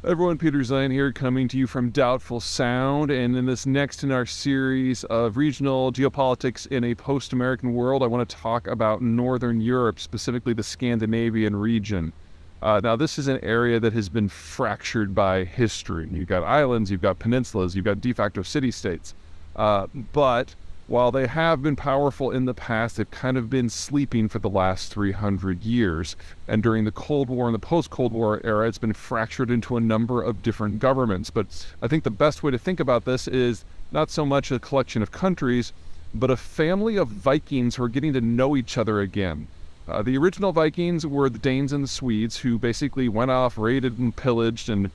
Everyone, Peter Zeihan here, coming to you from Doubtful Sound, and in this next in our series of regional geopolitics in a post-American world, I want to talk about Northern Europe, specifically the Scandinavian region. Now, this is an area that has been fractured by history. You've got islands, you've got peninsulas, you've got de facto city-states. But while they have been powerful in the past, they've kind of been sleeping for the last 300 years. And during the Cold War and the post-Cold War era, it's been fractured into a number of different governments. But I think the best way to think about this is not so much a collection of countries, but a family of Vikings who are getting to know each other again. The original Vikings were the Danes and the Swedes, who basically went off, raided and pillaged, and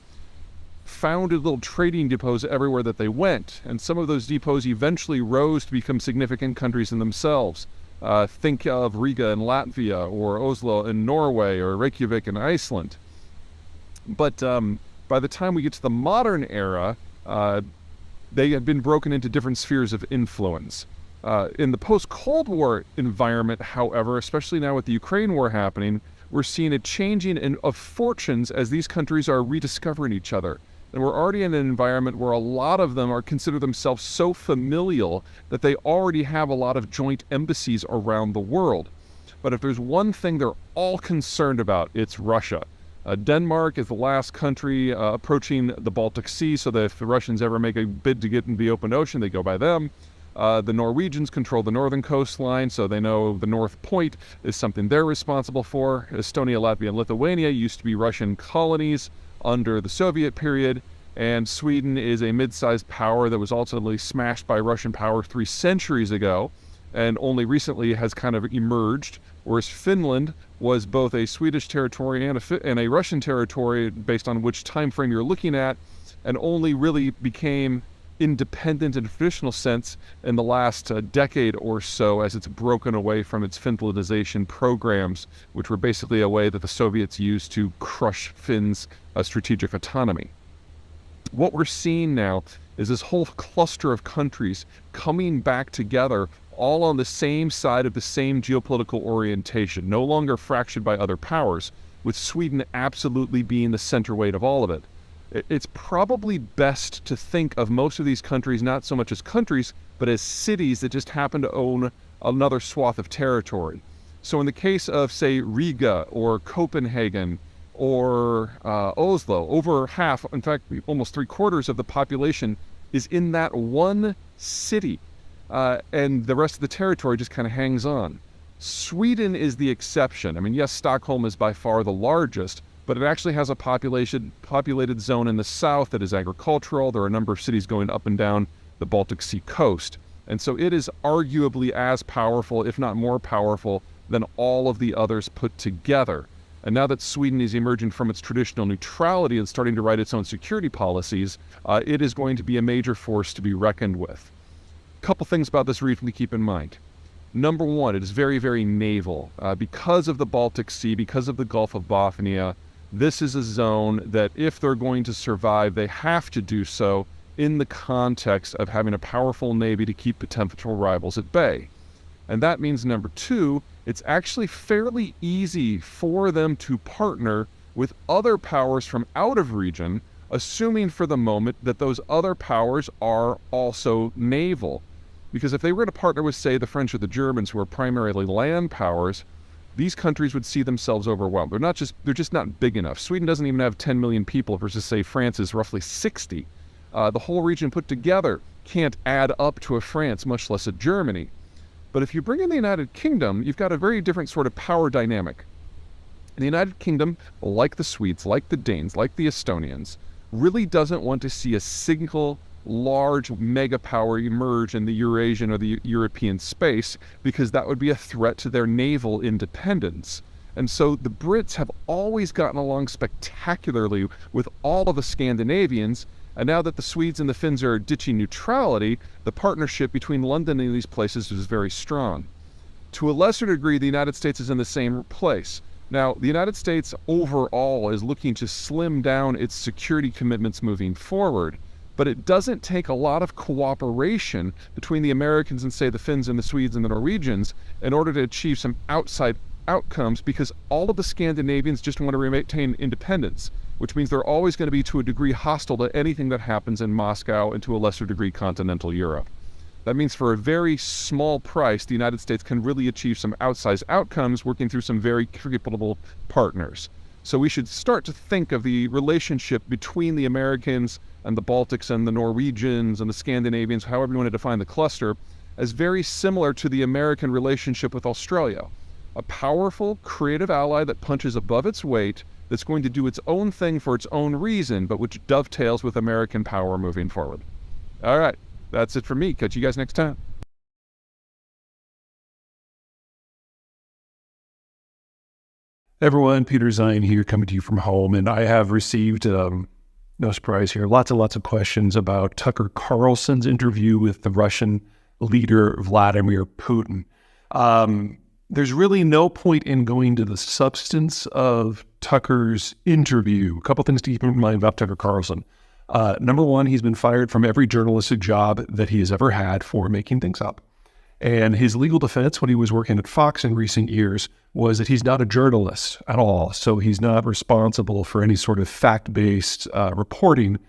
founded little trading depots everywhere that they went, and some of those depots eventually rose to become significant countries in themselves. Think of Riga in Latvia, or Oslo in Norway, or Reykjavik in Iceland. But by the time we get to the modern era, they have been broken into different spheres of influence. In the post-Cold War environment, however, especially now with the Ukraine war happening, we're seeing a changing of fortunes as these countries are rediscovering each other. And we're already in an environment where a lot of them consider themselves so familial that they already have a lot of joint embassies around the world. But if there's one thing they're all concerned about, it's Russia. Denmark is the last country approaching the Baltic Sea, so that if the Russians ever make a bid to get into the open ocean, they go by them. The Norwegians control the northern coastline, so they know the North Point is something they're responsible for. Estonia, Latvia, and Lithuania used to be Russian colonies under the Soviet period, and Sweden is a mid-sized power that was ultimately smashed by Russian power 3 centuries ago, and only recently has kind of emerged, whereas Finland was both a Swedish territory and a Russian territory based on which time frame you're looking at, and only really became independent in a traditional sense in the last decade or so as it's broken away from its Finlandization programs, which were basically a way that the Soviets used to crush Finns' strategic autonomy. What we're seeing now is this whole cluster of countries coming back together, all on the same side of the same geopolitical orientation, no longer fractured by other powers, with Sweden absolutely being the center weight of all of it. It's probably best to think of most of these countries not so much as countries, but as cities that just happen to own another swath of territory. So in the case of, say, Riga or Copenhagen or Oslo, over half, in fact, almost 3/4 of the population is in that one city, and the rest of the territory just kind of hangs on. Sweden is the exception. I mean, yes, Stockholm is by far the largest, but it actually has a populated zone in the south that is agricultural. There are a number of cities going up and down the Baltic Sea coast. And so it is arguably as powerful, if not more powerful, than all of the others put together. And now that Sweden is emerging from its traditional neutrality and starting to write its own security policies, it is going to be a major force to be reckoned with. A couple things about this region to keep in mind. Number one, it is very, very naval. Because of the Baltic Sea, because of the Gulf of Bothnia, this is a zone that if they're going to survive, they have to do so in the context of having a powerful navy to keep potential rivals at bay. And that means, number two, it's actually fairly easy for them to partner with other powers from out of region, assuming for the moment that those other powers are also naval. Because if they were to partner with, say, the French or the Germans, who are primarily land powers, these countries would see themselves overwhelmed. They're just not big enough. Sweden doesn't even have 10 million people versus, say, France is roughly 60. The whole region put together can't add up to a France, much less a Germany. But if you bring in the United Kingdom, you've got a very different sort of power dynamic. The United Kingdom, like the Swedes, like the Danes, like the Estonians, really doesn't want to see a single large mega power emerge in the Eurasian or the European space, because that would be a threat to their naval independence. And so the Brits have always gotten along spectacularly with all of the Scandinavians, and now that the Swedes and the Finns are ditching neutrality, the partnership between London and these places is very strong. To a lesser degree, the United States is in the same place. Now, the United States overall is looking to slim down its security commitments moving forward, but it doesn't take a lot of cooperation between the Americans and, say, the Finns and the Swedes and the Norwegians in order to achieve some outside outcomes, because all of the Scandinavians just want to maintain independence. which means they're always going to be to a degree hostile to anything that happens in Moscow and to a lesser degree continental Europe. That means for a very small price, the United States can really achieve some outsized outcomes working through some very capable partners. So we should start to think of the relationship between the Americans and the Baltics and the Norwegians and the Scandinavians, however you want to define the cluster, as very similar to the American relationship with Australia. A powerful, creative ally that punches above its weight, that's going to do its own thing for its own reason, but which dovetails with American power moving forward. All right. That's it for me. Catch you guys next time. Hey everyone, Peter Zeihan here, coming to you from home, and I have received, no surprise here, lots and lots of questions about Tucker Carlson's interview with the Russian leader Vladimir Putin. There's really no point in going to the substance of Tucker's interview. A couple things to keep in mind about Tucker Carlson. Number one, he's been fired from every journalistic job that he has ever had for making things up. And his legal defense when he was working at Fox in recent years was that he's not a journalist at all. So he's not responsible for any sort of fact-based reporting.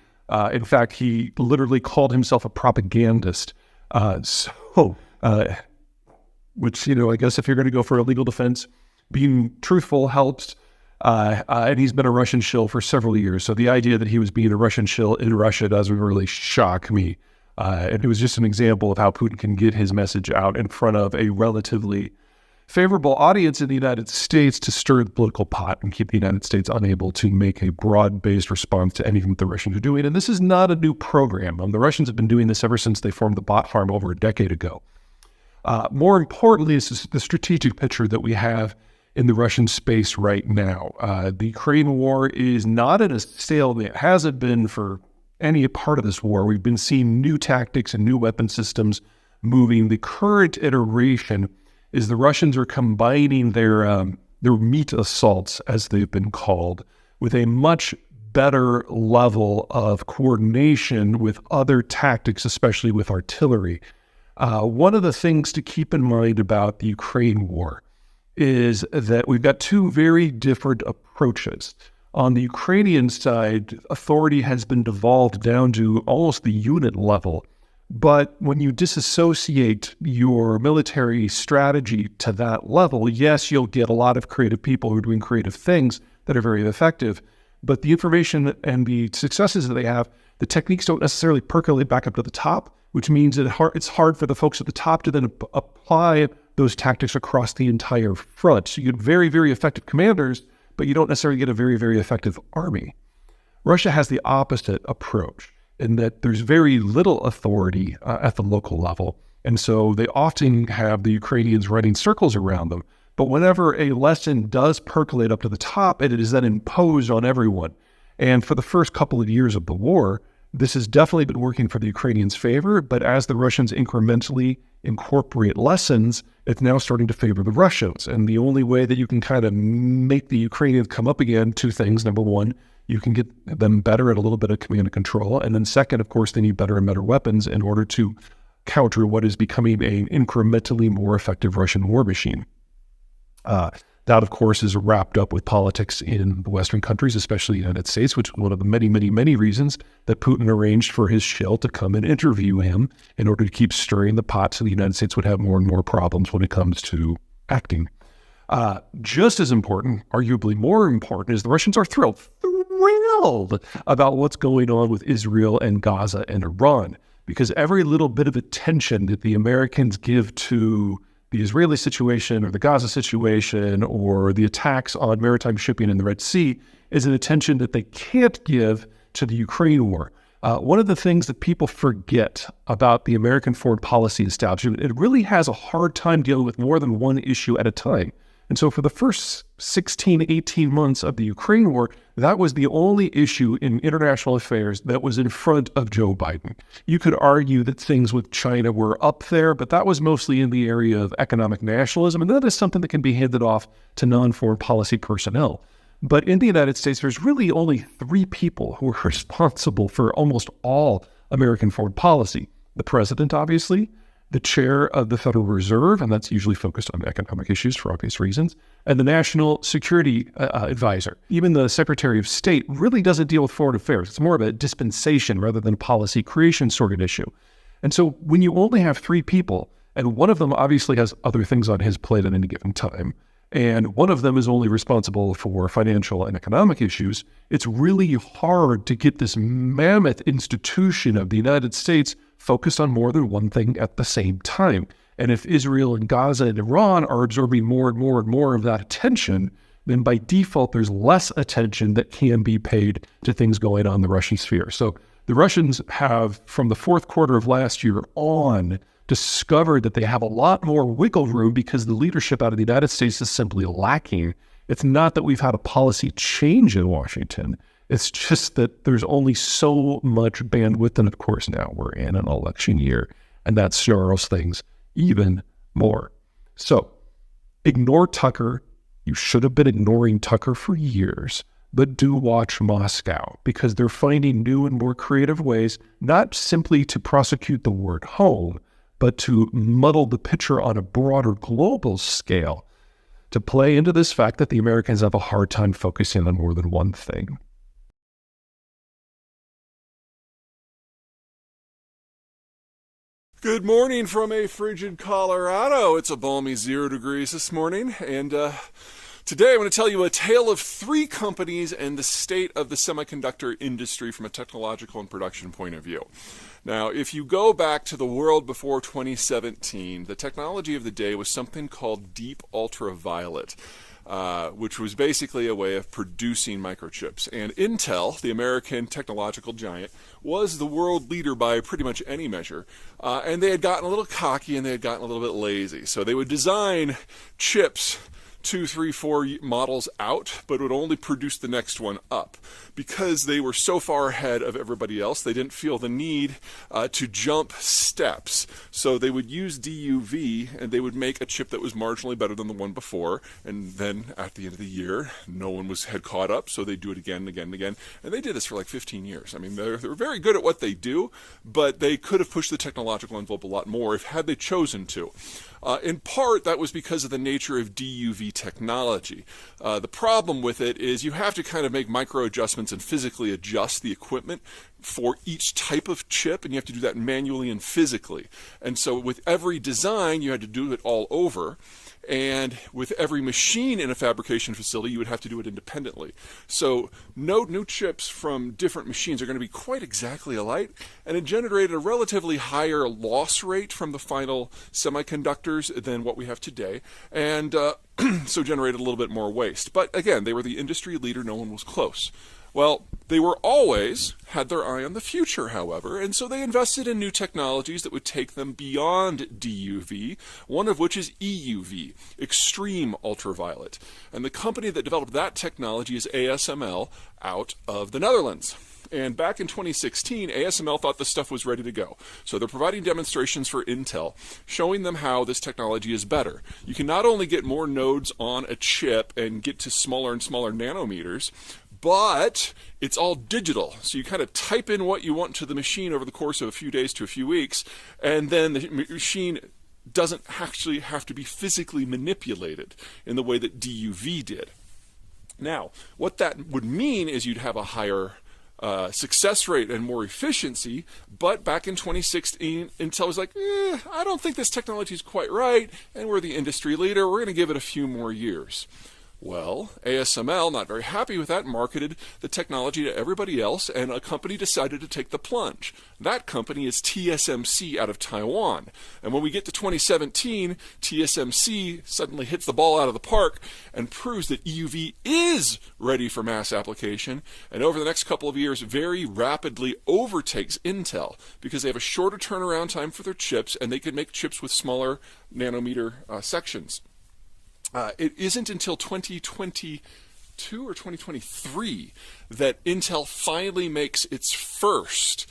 In fact, he literally called himself a propagandist. Which, I guess if you're going to go for a legal defense, being truthful helps. And he's been a Russian shill for several years. So the idea that he was being a Russian shill in Russia doesn't really shock me. And it was just an example of how Putin can get his message out in front of a relatively favorable audience in the United States to stir the political pot and keep the United States unable to make a broad-based response to anything that the Russians are doing. And this is not a new program. The Russians have been doing this ever since they formed the bot farm over a decade ago. More importantly, is the strategic picture that we have in the Russian space right now. The Ukraine war is not at a stalemate. It hasn't been for any part of this war. We've been seeing new tactics and new weapon systems moving. The current iteration is the Russians are combining their meat assaults, as they've been called, with a much better level of coordination with other tactics, especially with artillery. One of the things to keep in mind about the Ukraine war is that we've got two very different approaches. On the Ukrainian side, authority has been devolved down to almost the unit level. But when you disassociate your military strategy to that level, yes, you'll get a lot of creative people who are doing creative things that are very effective. But the information and the successes that they have, the techniques don't necessarily percolate back up to the top, which means that it's hard for the folks at the top to then apply those tactics across the entire front. So you get very, very effective commanders, but you don't necessarily get a very, very effective army. Russia has the opposite approach in that there's very little authority at the local level. And so they often have the Ukrainians running circles around them. But whenever a lesson does percolate up to the top, it is then imposed on everyone. And for the first couple of years of the war, this has definitely been working for the Ukrainians' favor, but as the Russians incrementally incorporate lessons, it's now starting to favor the Russians. And the only way that you can kind of make the Ukrainians come up again, two things. Number one, you can get them better at a little bit of command and control. And then second, of course, they need better and better weapons in order to counter what is becoming an incrementally more effective Russian war machine. That, of course, is wrapped up with politics in the Western countries, especially the United States, which is one of the many, many, many reasons that Putin arranged for his shill to come and interview him in order to keep stirring the pot so the United States would have more and more problems when it comes to acting. Just as important, arguably more important, is the Russians are thrilled about what's going on with Israel and Gaza and Iran, because every little bit of attention that the Americans give to the Israeli situation or the Gaza situation or the attacks on maritime shipping in the Red Sea is an attention that they can't give to the Ukraine war. One of the things that people forget about the American foreign policy establishment, it really has a hard time dealing with more than one issue at a time. And so for the first 16, 18 months of the Ukraine war, that was the only issue in international affairs that was in front of Joe Biden. You could argue that things with China were up there, but that was mostly in the area of economic nationalism, and that is something that can be handed off to non-foreign policy personnel. But in the United States, there's really only three people who are responsible for almost all American foreign policy. The president, obviously, the chair of the Federal Reserve, and that's usually focused on economic issues for obvious reasons, and the National Security Advisor. Even the Secretary of State really doesn't deal with foreign affairs. It's more of a dispensation rather than a policy creation sort of issue. And so when you only have three people, and one of them obviously has other things on his plate at any given time, and one of them is only responsible for financial and economic issues, it's really hard to get this mammoth institution of the United States focused on more than one thing at the same time. And if Israel and Gaza and Iran are absorbing more and more and more of that attention, then by default, there's less attention that can be paid to things going on in the Russian sphere. So the Russians have, from the fourth quarter of last year on, discovered that they have a lot more wiggle room because the leadership out of the United States is simply lacking. It's not that we've had a policy change in Washington. It's just that there's only so much bandwidth. And of course, now we're in an election year, and that snarls things even more. So ignore Tucker. You should have been ignoring Tucker for years, but do watch Moscow because they're finding new and more creative ways, not simply to prosecute the word home, but to muddle the picture on a broader global scale to play into this fact that the Americans have a hard time focusing on more than one thing. Good morning from a frigid Colorado. It's a balmy 0 degrees this morning, and today I want to tell you a tale of three companies and the state of the semiconductor industry from a technological and production point of view. Now, if you go back to the world before 2017, the technology of the day was something called deep ultraviolet, which was basically a way of producing microchips. And Intel, the American technological giant, was the world leader by pretty much any measure. And they had gotten a little cocky and they had gotten a little bit lazy. So they would design chips 2, 3, 4 models out, but would only produce the next one up. Because they were so far ahead of everybody else, they didn't feel the need to jump steps. So they would use DUV, and they would make a chip that was marginally better than the one before. And then at the end of the year, no one had caught up, so they'd do it again and again and again. And they did this for like 15 years. I mean, they're very good at what they do, but they could have pushed the technological envelope a lot more had they chosen to. In part, that was because of the nature of DUV technology. The problem with it is you have to kind of make micro adjustments and physically adjust the equipment for each type of chip, and you have to do that manually and physically. And so with every design, you had to do it all over. And with every machine in a fabrication facility, you would have to do it independently. So no new chips from different machines are going to be quite exactly alike, and it generated a relatively higher loss rate from the final semiconductors than what we have today, and so generated a little bit more waste. But again, they were the industry leader, no one was close. Well, they were always had their eye on the future, however, and so they invested in new technologies that would take them beyond DUV, one of which is EUV, extreme ultraviolet. And the company that developed that technology is ASML out of the Netherlands. And back in 2016, ASML thought this stuff was ready to go. So they're providing demonstrations for Intel, showing them how this technology is better. You can not only get more nodes on a chip and get to smaller and smaller nanometers, but it's all digital. So you kind of type in what you want to the machine over the course of a few days to a few weeks, and then the machine doesn't actually have to be physically manipulated in the way that DUV did. Now, what that would mean is you'd have a higher success rate and more efficiency, but back in 2016, Intel was like, I don't think this technology is quite right, and we're the industry leader, we're going to give it a few more years. Well, ASML, not very happy with that, marketed the technology to everybody else, and a company decided to take the plunge. That company is TSMC out of Taiwan. And when we get to 2017, TSMC suddenly hits the ball out of the park and proves that EUV is ready for mass application, and over the next couple of years very rapidly overtakes Intel because they have a shorter turnaround time for their chips, and they can make chips with smaller nanometer sections. It isn't until 2022 or 2023 that Intel finally makes its first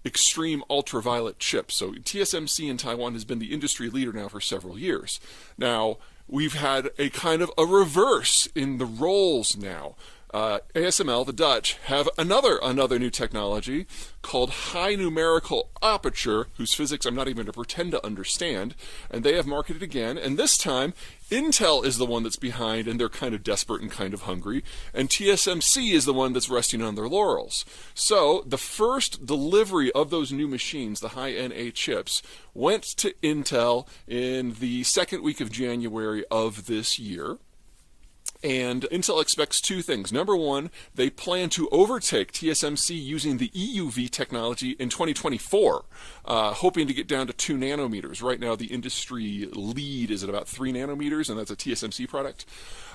extreme ultraviolet chip. So TSMC in Taiwan has been the industry leader now for several years. Now, we've had a kind of a reverse in the roles now. ASML, the Dutch, have another new technology called high numerical aperture, whose physics I'm not even going to pretend to understand, and they have marketed again, and this time Intel is the one that's behind, and they're kind of desperate and kind of hungry, and TSMC is the one that's resting on their laurels. So the first delivery of those new machines, the high NA chips, went to Intel in the second week of January of this year. And Intel expects two things. Number one, they plan to overtake TSMC using the EUV technology in 2024, hoping to get down to 2 nanometers. Right now, the industry lead is at about 3 nanometers, and that's a TSMC product.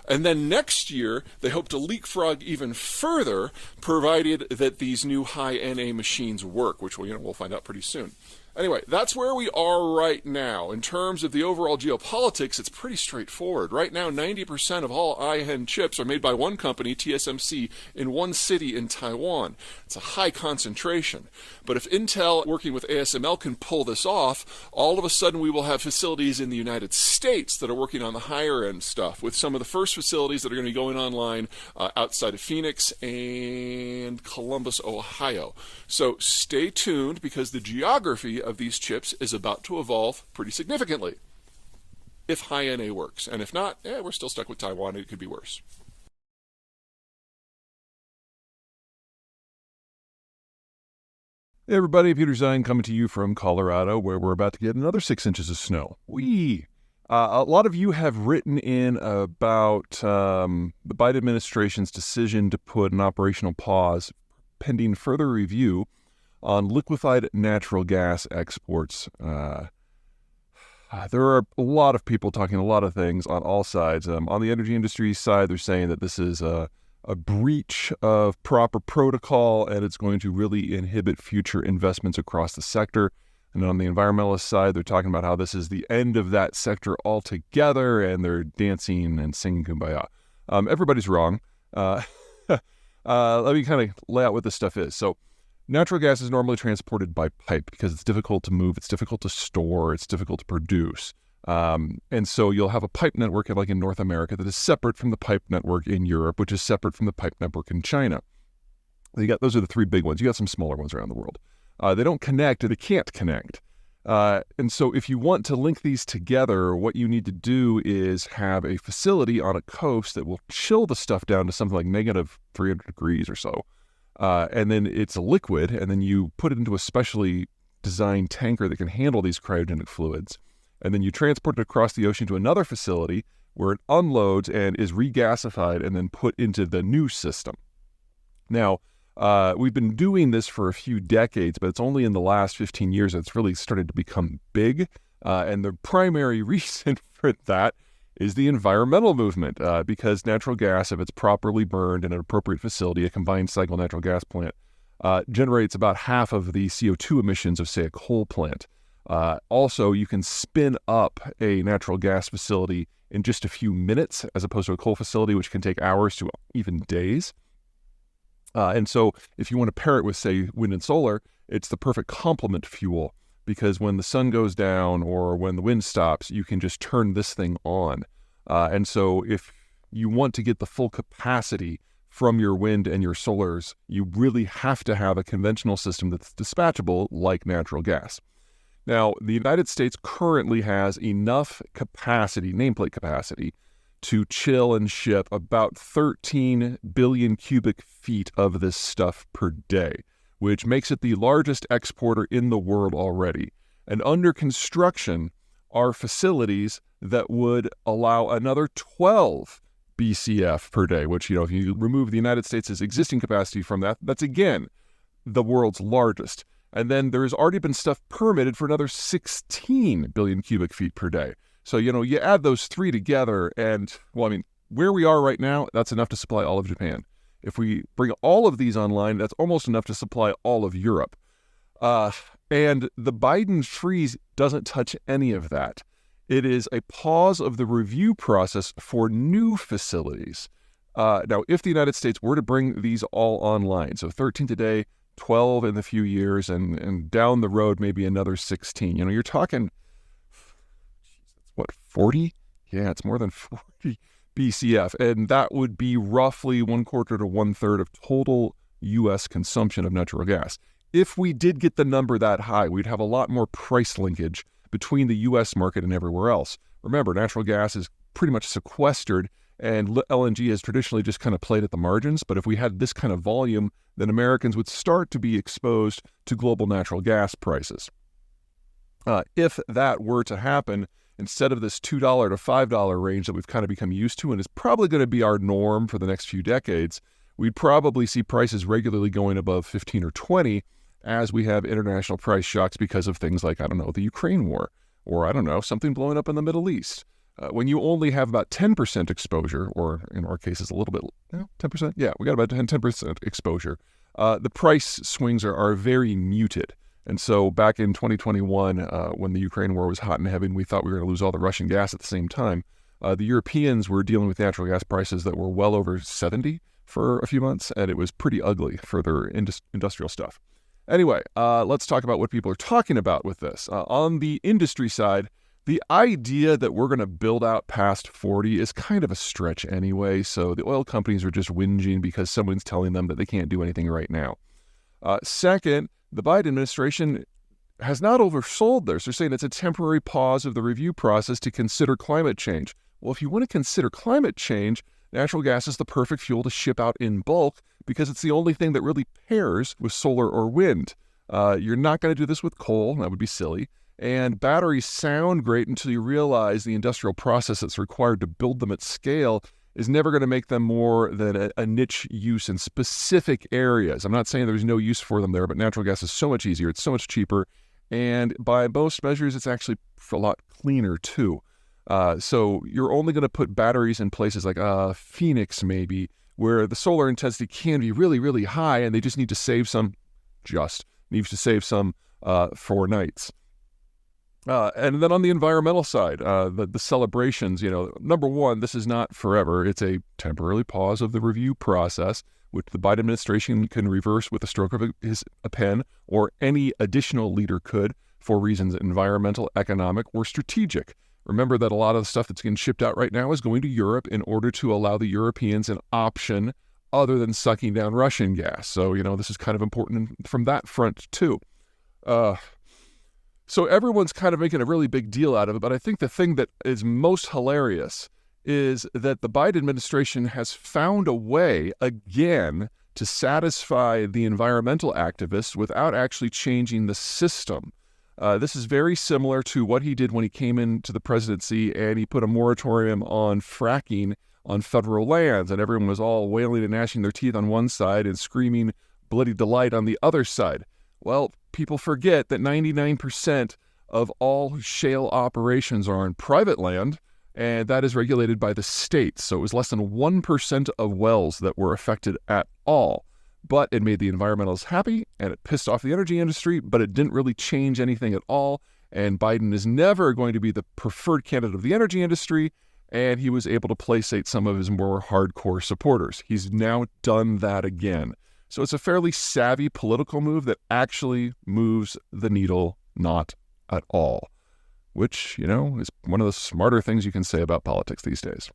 And then next year, they hope to leapfrog even further, provided that these new high NA machines work, which we'll find out pretty soon. Anyway, that's where we are right now. In terms of the overall geopolitics, it's pretty straightforward. Right now, 90% of all IHN chips are made by one company, TSMC, in one city in Taiwan. It's a high concentration. But if Intel, working with ASML, can pull this off, all of a sudden we will have facilities in the United States that are working on the higher end stuff, with some of the first facilities that are going to be going online outside of Phoenix and Columbus, Ohio. So stay tuned, because the geography of these chips is about to evolve pretty significantly, if high NA works. And if not, we're still stuck with Taiwan. It could be worse. Hey everybody, Peter Zeihan coming to you from Colorado, where we're about to get another 6 inches of snow. A lot of you have written in about the Biden administration's decision to put an operational pause pending further review on liquefied natural gas exports. There are a lot of people talking a lot of things on all sides. On the energy industry side, they're saying that this is a breach of proper protocol, and it's going to really inhibit future investments across the sector. And on the environmentalist side, they're talking about how this is the end of that sector altogether, and they're dancing and singing Kumbaya. Everybody's wrong. Let me kind of lay out what this stuff is. So natural gas is normally transported by pipe because it's difficult to move, it's difficult to store, it's difficult to produce. And so you'll have a pipe network like in North America that is separate from the pipe network in Europe, which is separate from the pipe network in China. Those are the three big ones. You got some smaller ones around the world. They don't connect, or they can't connect. And so if you want to link these together, what you need to do is have a facility on a coast that will chill the stuff down to something like negative 300 degrees or so. And then it's a liquid, and then you put it into a specially designed tanker that can handle these cryogenic fluids. And then you transport it across the ocean to another facility where it unloads and is regasified and then put into the new system. Now, we've been doing this for a few decades, but it's only in the last 15 years that it's really started to become big. And the primary reason for that is the environmental movement, because natural gas, if it's properly burned in an appropriate facility, a combined cycle natural gas plant, generates about half of the CO2 emissions of, say, a coal plant. Also, you can spin up a natural gas facility in just a few minutes, as opposed to a coal facility, which can take hours to even days. And so if you want to pair it with, say, wind and solar, it's the perfect complement fuel, because when the sun goes down or when the wind stops, you can just turn this thing on. And so if you want to get the full capacity from your wind and your solars, you really have to have a conventional system that's dispatchable like natural gas. Now, the United States currently has enough capacity, nameplate capacity, to chill and ship about 13 billion cubic feet of this stuff per day, which makes it the largest exporter in the world already. And under construction are facilities that would allow another 12 BCF per day, which, if you remove the United States' existing capacity from that, that's again the world's largest. And then there's already been stuff permitted for another 16 billion cubic feet per day. So, you add those three together and, where we are right now, that's enough to supply all of Japan. If we bring all of these online, that's almost enough to supply all of Europe. And the Biden freeze doesn't touch any of that. It is a pause of the review process for new facilities. Now, if the United States were to bring these all online, so 13 today, 12 in a few years, and down the road, maybe another 16. You're talking, 40? Yeah, it's more than 40 BCF, and that would be roughly 1/4 to 1/3 of total U.S. consumption of natural gas. If we did get the number that high, we'd have a lot more price linkage between the U.S. market and everywhere else. Remember, natural gas is pretty much sequestered, and LNG has traditionally just kind of played at the margins. But if we had this kind of volume, then Americans would start to be exposed to global natural gas prices. If that were to happen, instead of this $2 to $5 range that we've kind of become used to and is probably going to be our norm for the next few decades, we'd probably see prices regularly going above 15 or 20 as we have international price shocks because of things like, I don't know, the Ukraine war, or I don't know, something blowing up in the Middle East. When you only have about 10% exposure, or in our cases a little bit, 10%? Yeah, we got about 10% exposure. The price swings are very muted. And so back in 2021, when the Ukraine war was hot and heavy and we thought we were going to lose all the Russian gas at the same time, the Europeans were dealing with natural gas prices that were well over 70 for a few months, and it was pretty ugly for their industrial stuff. Anyway, let's talk about what people are talking about with this. On the industry side, the idea that we're going to build out past 40 is kind of a stretch anyway, so the oil companies are just whinging because someone's telling them that they can't do anything right now. Second, the Biden administration has not oversold this. They're saying it's a temporary pause of the review process to consider climate change. Well, if you want to consider climate change, natural gas is the perfect fuel to ship out in bulk because it's the only thing that really pairs with solar or wind. You're not going to do this with coal. That would be silly. And batteries sound great until you realize the industrial process that's required to build them at scale is never going to make them more than a niche use in specific areas. I'm not saying there's no use for them there, but natural gas is so much easier. It's so much cheaper. And by most measures, it's actually a lot cleaner too. So you're only going to put batteries in places like Phoenix maybe, where the solar intensity can be really, really high, and they just need to save some, for nights. And then on the environmental side, the celebrations, number one, this is not forever. It's a temporary pause of the review process, which the Biden administration can reverse with a stroke of a pen, or any additional leader could, for reasons environmental, economic, or strategic. Remember that a lot of the stuff that's getting shipped out right now is going to Europe in order to allow the Europeans an option other than sucking down Russian gas. So, this is kind of important from that front too. So everyone's kind of making a really big deal out of it, but I think the thing that is most hilarious is that the Biden administration has found a way, again, to satisfy the environmental activists without actually changing the system. This is very similar to what he did when he came into the presidency and he put a moratorium on fracking on federal lands, and everyone was all wailing and gnashing their teeth on one side and screaming bloody delight on the other side. Well, people forget that 99% of all shale operations are on private land, and that is regulated by the state. So it was less than 1% of wells that were affected at all. But it made the environmentalists happy, and it pissed off the energy industry, but it didn't really change anything at all. And Biden is never going to be the preferred candidate of the energy industry, and he was able to placate some of his more hardcore supporters. He's now done that again. So it's a fairly savvy political move that actually moves the needle not at all, which, is one of the smarter things you can say about politics these days.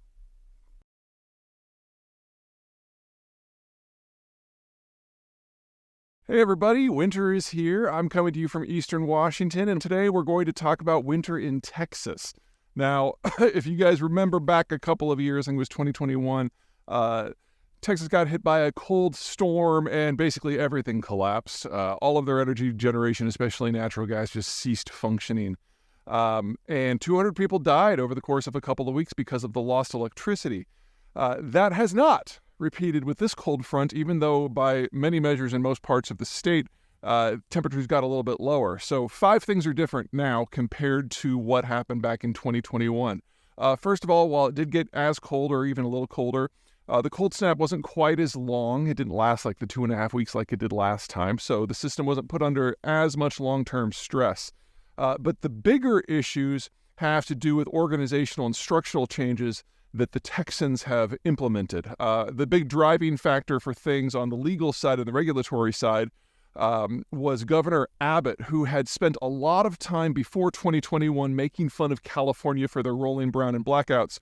Hey everybody, winter is here. I'm coming to you from Eastern Washington, and today we're going to talk about winter in Texas. Now, if you guys remember back a couple of years, I think it was 2021, Texas got hit by a cold storm and basically everything collapsed. All of their energy generation, especially natural gas, just ceased functioning. And 200 people died over the course of a couple of weeks because of the lost electricity. That has not repeated with this cold front, even though by many measures in most parts of the state, temperatures got a little bit lower. So 5 things are different now compared to what happened back in 2021. First of all, while it did get as cold or even a little colder, the cold snap wasn't quite as long. It didn't last like the 2.5 weeks like it did last time, so the system wasn't put under as much long-term stress. But the bigger issues have to do with organizational and structural changes that the Texans have implemented. The big driving factor for things on the legal side and the regulatory side was Governor Abbott, who had spent a lot of time before 2021 making fun of California for their rolling brown and blackouts.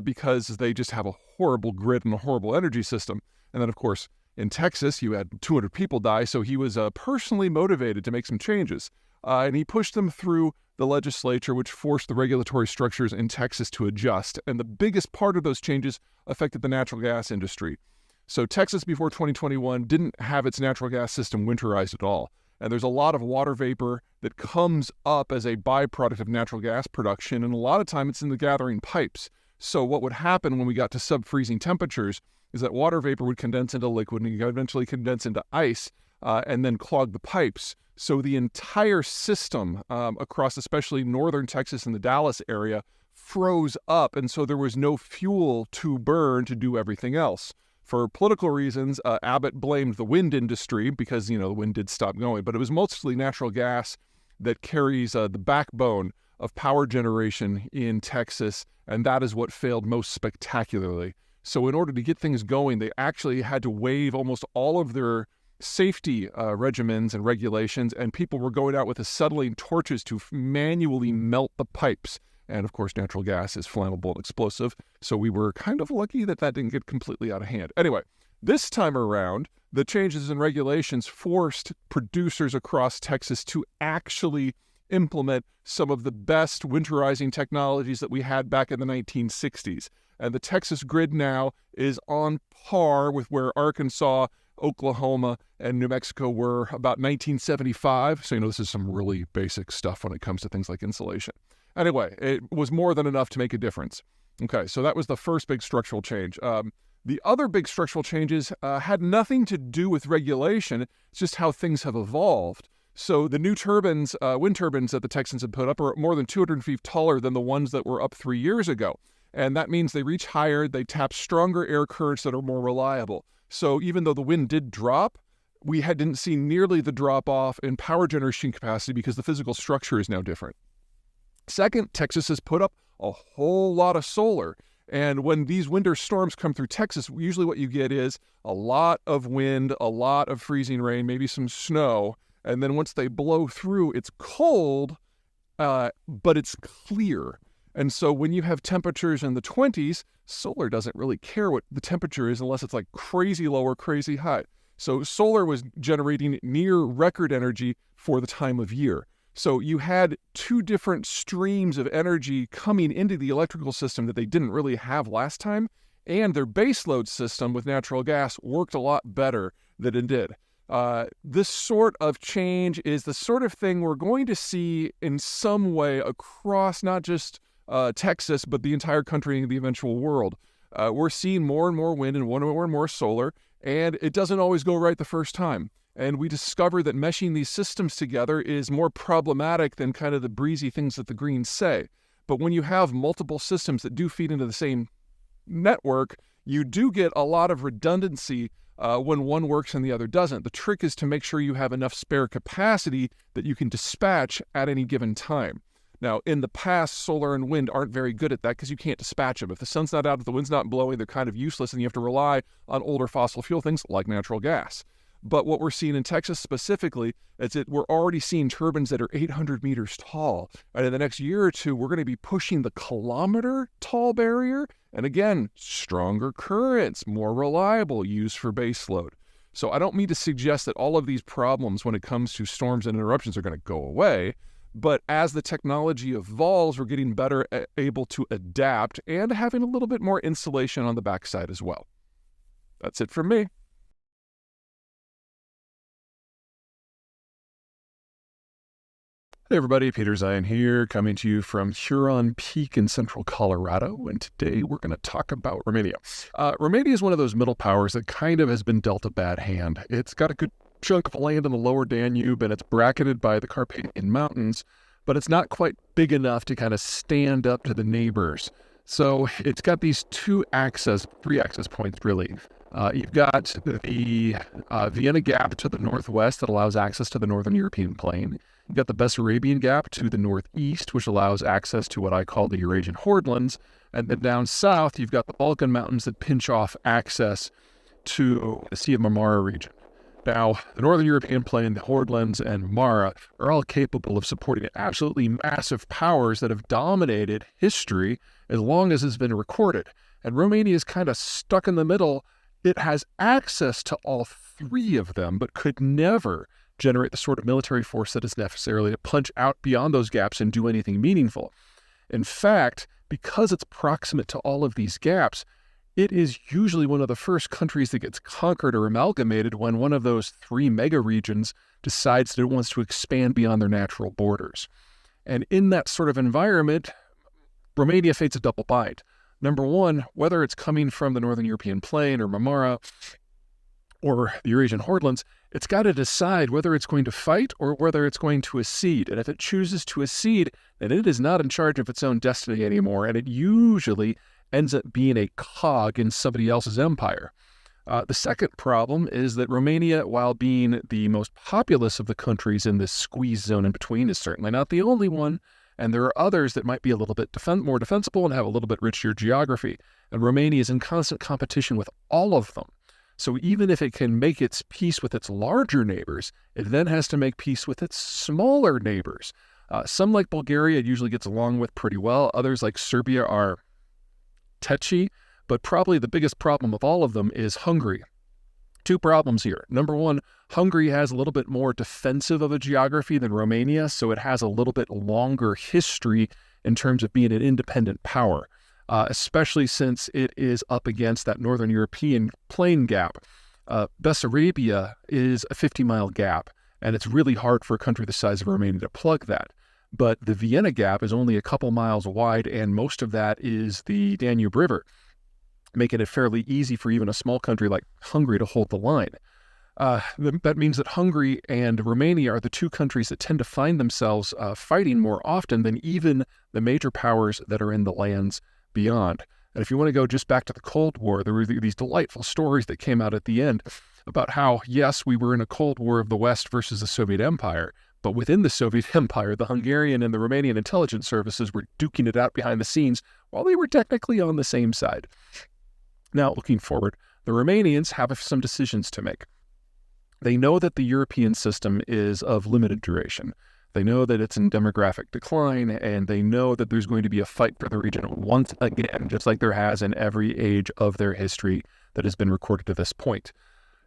because they just have a horrible grid and a horrible energy system. And then, of course, in Texas, you had 200 people die, so he was personally motivated to make some changes. And he pushed them through the legislature, which forced the regulatory structures in Texas to adjust. And the biggest part of those changes affected the natural gas industry. So Texas, before 2021, didn't have its natural gas system winterized at all. And there's a lot of water vapor that comes up as a byproduct of natural gas production, and a lot of time it's in the gathering pipes. So what would happen when we got to sub-freezing temperatures is that water vapor would condense into liquid and eventually condense into ice and then clog the pipes. So the entire system across especially northern Texas and the Dallas area froze up, and so there was no fuel to burn to do everything else. For political reasons, Abbott blamed the wind industry because, the wind did stop going, but it was mostly natural gas that carries the backbone of power generation in Texas, and that is what failed most spectacularly. So in order to get things going, they actually had to waive almost all of their safety regimens and regulations, and people were going out with acetylene torches to manually melt the pipes. And of course, natural gas is flammable and explosive, so we were kind of lucky that didn't get completely out of hand. Anyway, this time around, the changes in regulations forced producers across Texas to actually implement some of the best winterizing technologies that we had back in the 1960s. And the Texas grid now is on par with where Arkansas, Oklahoma, and New Mexico were about 1975. So, this is some really basic stuff when it comes to things like insulation. Anyway, it was more than enough to make a difference. Okay, so that was the first big structural change. The other big structural changes had nothing to do with regulation. It's just how things have evolved. So the new turbines, wind turbines that the Texans had put up are more than 200 feet taller than the ones that were up 3 years ago. And that means they reach higher, they tap stronger air currents that are more reliable. So even though the wind did drop, we didn't see nearly the drop off in power generation capacity because the physical structure is now different. Second, Texas has put up a whole lot of solar. And when these winter storms come through Texas, usually what you get is a lot of wind, a lot of freezing rain, maybe some snow. And then once they blow through, it's cold, but it's clear. And so when you have temperatures in the 20s, solar doesn't really care what the temperature is unless it's like crazy low or crazy high. So solar was generating near record energy for the time of year. So you had two different streams of energy coming into the electrical system that they didn't really have last time, and their baseload system with natural gas worked a lot better than it did. This sort of change is the sort of thing we're going to see in some way across not just Texas, but the entire country and the eventual world. We're seeing more and more wind and more and more solar, and it doesn't always go right the first time. And we discover that meshing these systems together is more problematic than kind of the breezy things that the Greens say. But when you have multiple systems that do feed into the same network, you do get a lot of redundancy when one works and the other doesn't. The trick is to make sure you have enough spare capacity that you can dispatch at any given time. Now, in the past, solar and wind aren't very good at that because you can't dispatch them. If the sun's not out, if the wind's not blowing, they're kind of useless, and you have to rely on older fossil fuel things like natural gas. But what we're seeing in Texas specifically is that we're already seeing turbines that are 800 meters tall. And in the next year or two, we're going to be pushing the kilometer tall barrier. And again, stronger currents, more reliable, used for baseload. So I don't mean to suggest that all of these problems when it comes to storms and interruptions are going to go away. But as the technology evolves, we're getting better able to adapt and having a little bit more insulation on the backside as well. That's it from me. Hey everybody, Peter Zeihan here, coming to you from Huron Peak in central Colorado, and today we're going to talk about Romania. Romania is one of those middle powers that kind of has been dealt a bad hand. It's got a good chunk of land in the lower Danube, and it's bracketed by the Carpathian Mountains, but it's not quite big enough to kind of stand up to the neighbors. So it's got these three access points really. You've got the Vienna Gap to the northwest that allows access to the northern European plain. You've got the Bessarabian Gap to the northeast, which allows access to what I call the Eurasian Hordelands. And then down south, you've got the Balkan Mountains that pinch off access to the Sea of Marmara region. Now, the Northern European Plain, the Hordelands, and Mara are all capable of supporting absolutely massive powers that have dominated history as long as it's been recorded. And Romania is kind of stuck in the middle. It has access to all three of them, but could never generate the sort of military force that is necessary to punch out beyond those gaps and do anything meaningful. In fact, because it's proximate to all of these gaps, it is usually one of the first countries that gets conquered or amalgamated when one of those three mega regions decides that it wants to expand beyond their natural borders. And in that sort of environment, Romania faces a double bind. Number one, whether it's coming from the Northern European Plain or Marmara or the Eurasian Hordelands, it's got to decide whether it's going to fight or whether it's going to accede. And if it chooses to accede, then it is not in charge of its own destiny anymore, and it usually ends up being a cog in somebody else's empire. The second problem is that Romania, while being the most populous of the countries in this squeeze zone in between, is certainly not the only one, and there are others that might be a little bit more defensible and have a little bit richer geography, and Romania is in constant competition with all of them. So even if it can make its peace with its larger neighbors, it then has to make peace with its smaller neighbors. Some, like Bulgaria, it usually gets along with pretty well. Others, like Serbia, are touchy, but probably the biggest problem of all of them is Hungary. Two problems here. Number one, Hungary has a little bit more defensive of a geography than Romania, so it has a little bit longer history in terms of being an independent power, especially since it is up against that Northern European plain gap. Bessarabia is a 50-mile gap, and it's really hard for a country the size of Romania to plug that. But the Vienna Gap is only a couple miles wide, and most of that is the Danube River, making it fairly easy for even a small country like Hungary to hold the line. That means that Hungary and Romania are the two countries that tend to find themselves fighting more often than even the major powers that are in the lands beyond. And if you want to go just back to the Cold War, there were these delightful stories that came out at the end about how, yes, we were in a Cold War of the West versus the Soviet Empire, but within the Soviet Empire, the Hungarian and the Romanian intelligence services were duking it out behind the scenes while they were technically on the same side. Now, looking forward, the Romanians have some decisions to make. They know that the European system is of limited duration. They know that it's in demographic decline, and they know that there's going to be a fight for the region once again, just like there has in every age of their history that has been recorded to this point.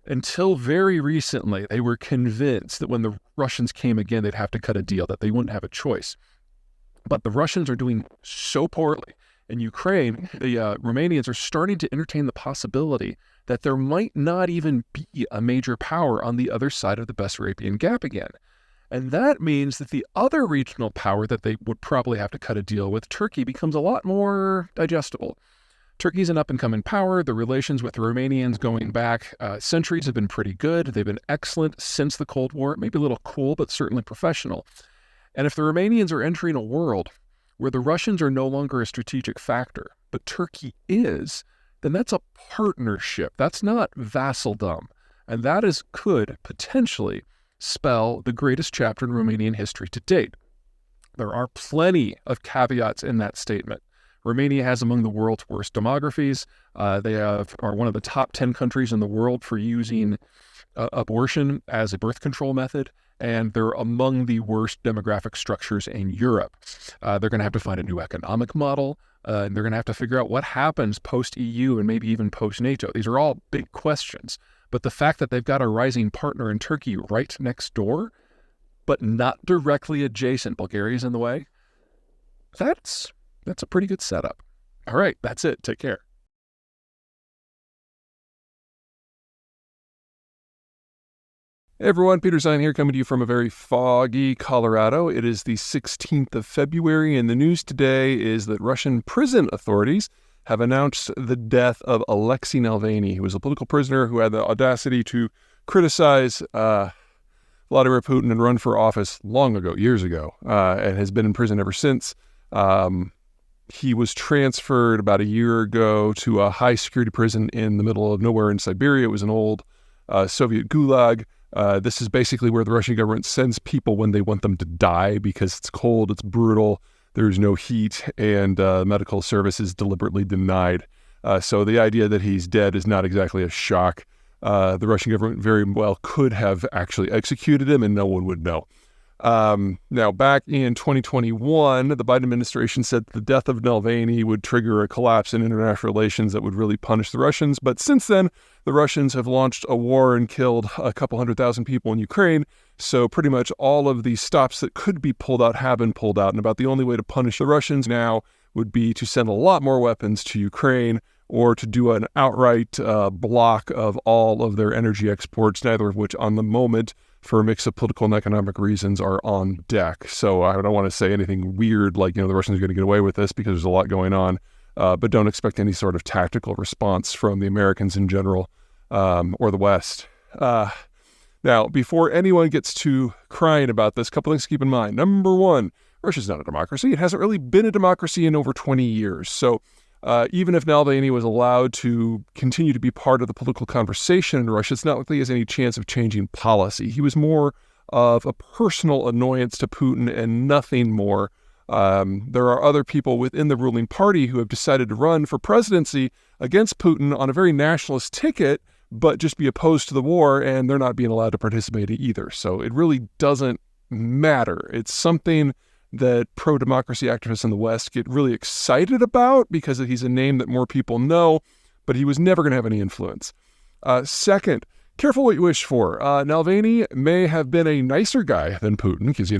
Until very recently, they were convinced that when the Russians came again, they'd have to cut a deal, that they wouldn't have a choice. But the Russians are doing so poorly. In Ukraine, the Romanians are starting to entertain the possibility that there might not even be a major power on the other side of the Bessarabian Gap again. And that means that the other regional power that they would probably have to cut a deal with, Turkey, becomes a lot more digestible. Turkey's an up-and-coming power. The relations with the Romanians going back centuries have been pretty good. They've been excellent since the Cold War. Maybe a little cool, but certainly professional. And if the Romanians are entering a world where the Russians are no longer a strategic factor, but Turkey is, then that's a partnership. That's not vassaldom. And that could potentially spell the greatest chapter in Romanian history to date. There are plenty of caveats in that statement. Romania has among the world's worst demographies. They are one of the top 10 countries in the world for using abortion as a birth control method, and they're among the worst demographic structures in Europe. They're going to have to find a new economic model, and they're going to have to figure out what happens post-EU and maybe even post-NATO. These are all big questions, but the fact that they've got a rising partner in Turkey right next door, but not directly adjacent, Bulgaria's in the way, that's a pretty good setup. All right, that's it. Take care. Hey everyone, Peter Zeihan here, coming to you from a very foggy Colorado. It is the 16th of February, and the news today is that Russian prison authorities have announced the death of Alexei Navalny, who was a political prisoner who had the audacity to criticize Vladimir Putin and run for office long ago, years ago, and has been in prison ever since. He was transferred about a year ago to a high-security prison in the middle of nowhere in Siberia. It was an old Soviet gulag. This is basically where the Russian government sends people when they want them to die because it's cold, it's brutal, there's no heat, and medical service is deliberately denied. So the idea that he's dead is not exactly a shock. The Russian government very well could have actually executed him, and no one would know. Now, back in 2021, the Biden administration said the death of Navalny would trigger a collapse in international relations that would really punish the Russians. But since then, the Russians have launched a war and killed a couple 100,000 people in Ukraine. So pretty much all of the stops that could be pulled out have been pulled out. And about the only way to punish the Russians now would be to send a lot more weapons to Ukraine, or to do an outright block of all of their energy exports, neither of which on the moment, for a mix of political and economic reasons, are on deck. So I don't want to say anything weird like, the Russians are going to get away with this, because there's a lot going on, but don't expect any sort of tactical response from the Americans in general, or the West. Now, before anyone gets to crying about this, a couple things to keep in mind. Number one, Russia's not a democracy. It hasn't really been a democracy in over 20 years. So even if Navalny was allowed to continue to be part of the political conversation in Russia, it's not like he has any chance of changing policy. He was more of a personal annoyance to Putin and nothing more. There are other people within the ruling party who have decided to run for presidency against Putin on a very nationalist ticket, but just be opposed to the war, and they're not being allowed to participate either. So it really doesn't matter. It's something that pro-democracy activists in the West get really excited about because he's a name that more people know, but he was never going to have any influence. Second, careful what you wish for. Navalny may have been a nicer guy than Putin, because,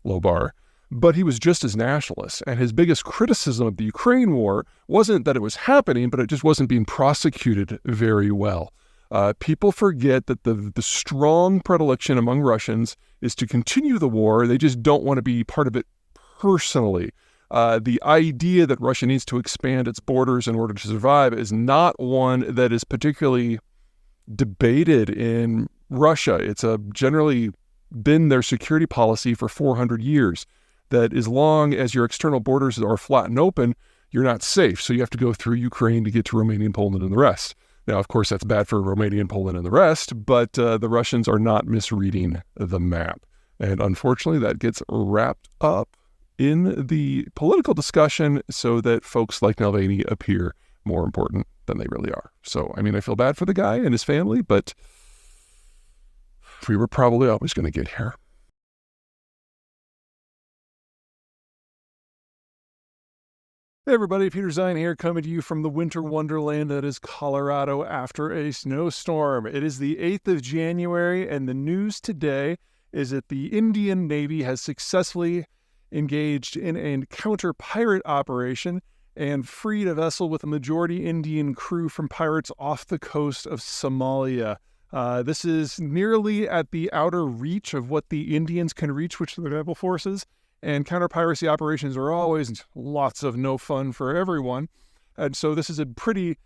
low bar, but he was just as nationalist. And his biggest criticism of the Ukraine war wasn't that it was happening, but it just wasn't being prosecuted very well. People forget that the strong predilection among Russians is to continue the war. They just don't want to be part of it personally. The idea that Russia needs to expand its borders in order to survive is not one that is particularly debated in Russia. It's generally been their security policy for 400 years, that as long as your external borders are flat and open, you're not safe. So you have to go through Ukraine to get to Romania and Poland and the rest. Now, of course, that's bad for Romania and Poland and the rest, but the Russians are not misreading the map. And unfortunately, that gets wrapped up in the political discussion so that folks like Navalny appear more important than they really are. So, I feel bad for the guy and his family, but we were probably always going to get here. Hey everybody, Peter Zeihan here, coming to you from the winter wonderland that is Colorado after a snowstorm. It is the 8th of January, and the news today is that the Indian Navy has successfully engaged in a counter-pirate operation and freed a vessel with a majority Indian crew from pirates off the coast of Somalia. This is nearly at the outer reach of what the Indians can reach, which are the naval forces. And counter-piracy operations are always lots of no fun for everyone. And so this is a pretty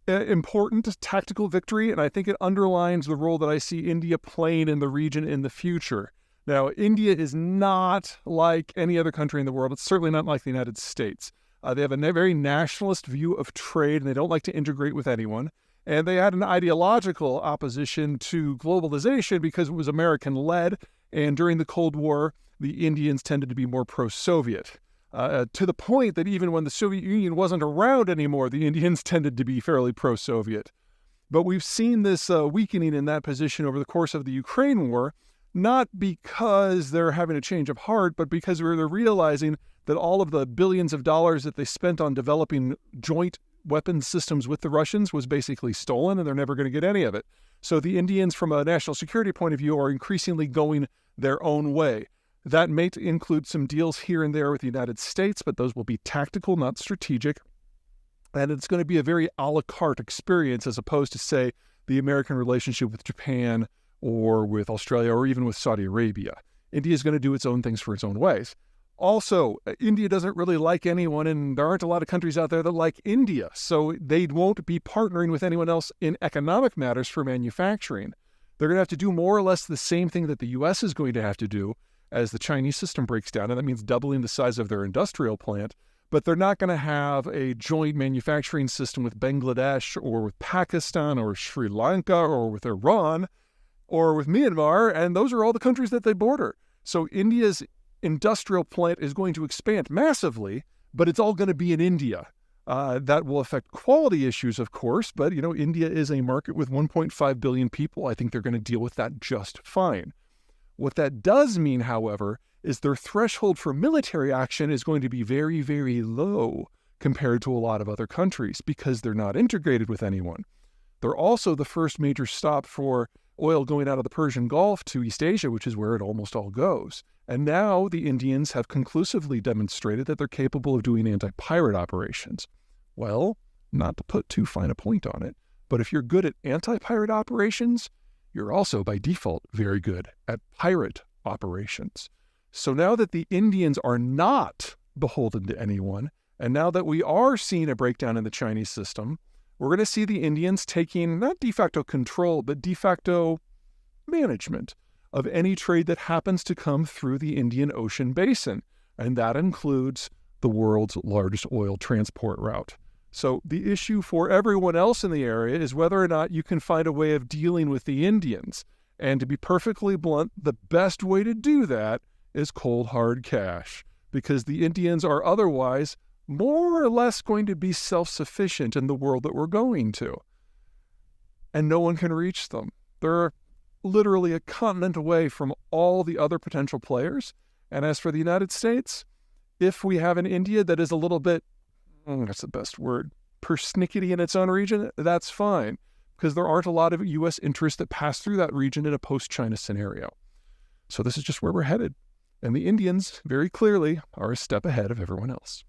important tactical victory, and I think it underlines the role that I see India playing in the region in the future. Now, India is not like any other country in the world. It's certainly not like the United States. They have a very nationalist view of trade, and they don't like to integrate with anyone. And they had an ideological opposition to globalization because it was American-led, and during the Cold War, the Indians tended to be more pro-Soviet, to the point that even when the Soviet Union wasn't around anymore, the Indians tended to be fairly pro-Soviet. But we've seen this weakening in that position over the course of the Ukraine war, not because they're having a change of heart, but because they're realizing that all of the billions of dollars that they spent on developing joint weapons systems with the Russians was basically stolen, and they're never going to get any of it. So the Indians, from a national security point of view, are increasingly going their own way. That may include some deals here and there with the United States, but those will be tactical, not strategic. And it's going to be a very a la carte experience as opposed to, say, the American relationship with Japan or with Australia or even with Saudi Arabia. India is going to do its own things for its own ways. Also, India doesn't really like anyone, and there aren't a lot of countries out there that like India, so they won't be partnering with anyone else in economic matters for manufacturing. They're going to have to do more or less the same thing that the U.S. is going to have to do as the Chinese system breaks down, and that means doubling the size of their industrial plant, but they're not going to have a joint manufacturing system with Bangladesh or with Pakistan or Sri Lanka or with Iran or with Myanmar, and those are all the countries that they border. So India's industrial plant is going to expand massively, but it's all going to be in India. That will affect quality issues, of course, but, India is a market with 1.5 billion people. I think they're going to deal with that just fine. What that does mean, however, is their threshold for military action is going to be very, very low compared to a lot of other countries because they're not integrated with anyone. They're also the first major stop for oil going out of the Persian Gulf to East Asia, which is where it almost all goes. And now the Indians have conclusively demonstrated that they're capable of doing anti-pirate operations. Well, not to put too fine a point on it, but if you're good at anti-pirate operations, you're also by default very good at pirate operations. So now that the Indians are not beholden to anyone, and now that we are seeing a breakdown in the Chinese system, we're going to see the Indians taking not de facto control, but de facto management of any trade that happens to come through the Indian Ocean basin. And that includes the world's largest oil transport route. So the issue for everyone else in the area is whether or not you can find a way of dealing with the Indians. And to be perfectly blunt, the best way to do that is cold hard cash, because the Indians are otherwise more or less going to be self-sufficient in the world that we're going to. And no one can reach them. They're literally a continent away from all the other potential players. And as for the United States, if we have an India that is a little bit, that's the best word, persnickety in its own region, that's fine, because there aren't a lot of U.S. interests that pass through that region in a post-China scenario. So this is just where we're headed. And the Indians, very clearly, are a step ahead of everyone else.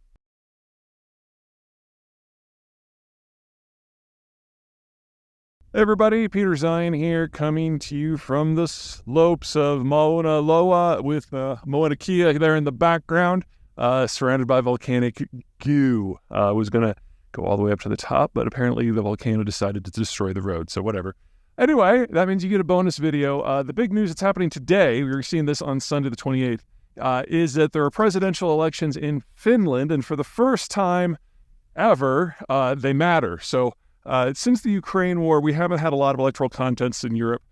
Hey everybody, Peter Zeihan here, coming to you from the slopes of Mauna Loa with Mauna Kea there in the background, surrounded by volcanic goo. Was going to go all the way up to the top, but apparently the volcano decided to destroy the road, so whatever. Anyway, that means you get a bonus video. The big news that's happening today, we were seeing this on Sunday the 28th, is that there are presidential elections in Finland, and for the first time ever, they matter. So since the Ukraine war, we haven't had a lot of electoral contests in Europe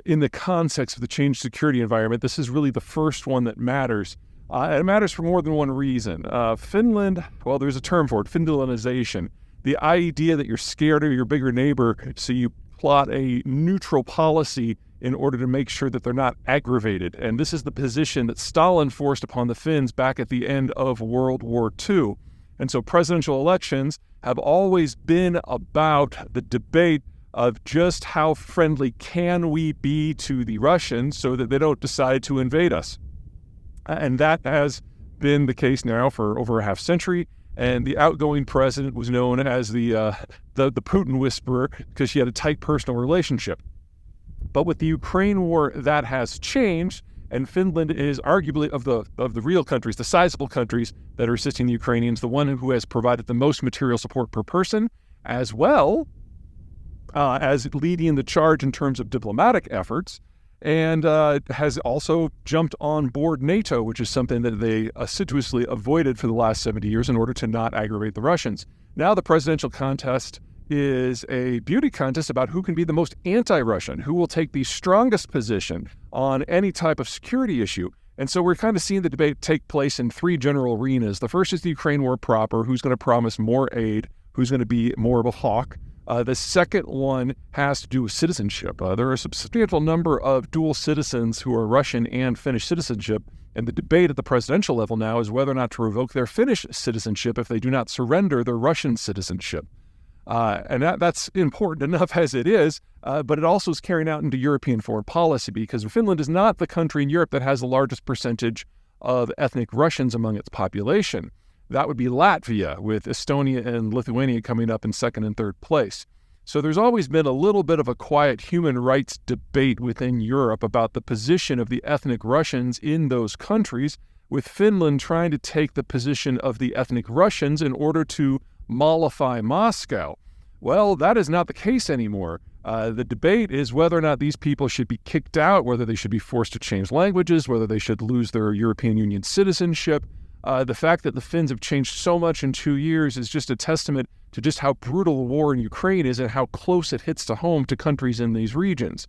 in the context of the changed security environment. This is really the first one that matters. And it matters for more than one reason. Finland, well, there's a term for it, Finlandization. The idea that you're scared of your bigger neighbor, so you plot a neutral policy in order to make sure that they're not aggravated. And this is the position that Stalin forced upon the Finns back at the end of World War II. And so presidential elections have always been about the debate of just how friendly can we be to the Russians so that they don't decide to invade us. And that has been the case now for over a half century. And the outgoing president was known as the Putin whisperer because she had a tight personal relationship. But with the Ukraine war, that has changed. And Finland is arguably of the real countries, the sizable countries that are assisting the Ukrainians, the one who has provided the most material support per person, as well as leading the charge in terms of diplomatic efforts, and has also jumped on board NATO, which is something that they assiduously avoided for the last 70 years in order to not aggravate the Russians. Now the presidential contest is a beauty contest about who can be the most anti-Russian, who will take the strongest position on any type of security issue. And so we're kind of seeing the debate take place in three general arenas. The first is the Ukraine war proper, who's going to promise more aid, who's going to be more of a hawk. The second one has to do with citizenship. There are a substantial number of dual citizens who are Russian and Finnish citizenship, and the debate at the presidential level now is whether or not to revoke their Finnish citizenship if they do not surrender their Russian citizenship. And that's important enough as it is, but it also is carrying out into European foreign policy, because Finland is not the country in Europe that has the largest percentage of ethnic Russians among its population. That would be Latvia, with Estonia and Lithuania coming up in second and third place. So there's always been a little bit of a quiet human rights debate within Europe about the position of the ethnic Russians in those countries, with Finland trying to take the position of the ethnic Russians in order to mollify Moscow. Well, that is not the case anymore. The debate is whether or not these people should be kicked out, whether they should be forced to change languages, whether they should lose their European Union citizenship. The fact that the Finns have changed so much in 2 years is just a testament to just how brutal the war in Ukraine is and how close it hits to home to countries in these regions.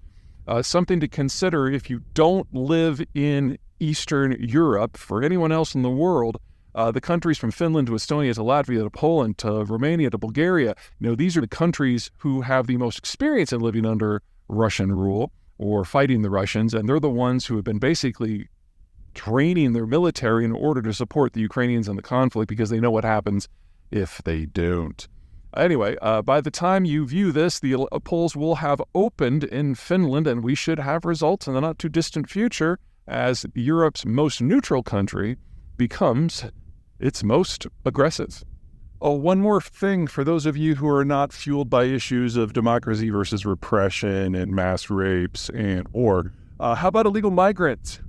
Something to consider if you don't live in Eastern Europe. For anyone else in the world, The countries from Finland to Estonia to Latvia to Poland to Romania to Bulgaria, these are the countries who have the most experience in living under Russian rule or fighting the Russians, and they're the ones who have been basically training their military in order to support the Ukrainians in the conflict because they know what happens if they don't. Anyway, by the time you view this, the polls will have opened in Finland, and we should have results in the not-too-distant future as Europe's most neutral country becomes its most aggressive. Oh, one more thing for those of you who are not fueled by issues of democracy versus repression and mass rapes and war. How about illegal migrants?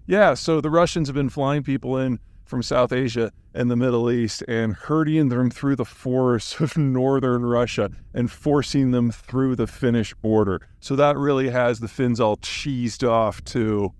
Yeah, so the Russians have been flying people in from South Asia and the Middle East and herding them through the forests of northern Russia and forcing them through the Finnish border. So that really has the Finns all cheesed off too.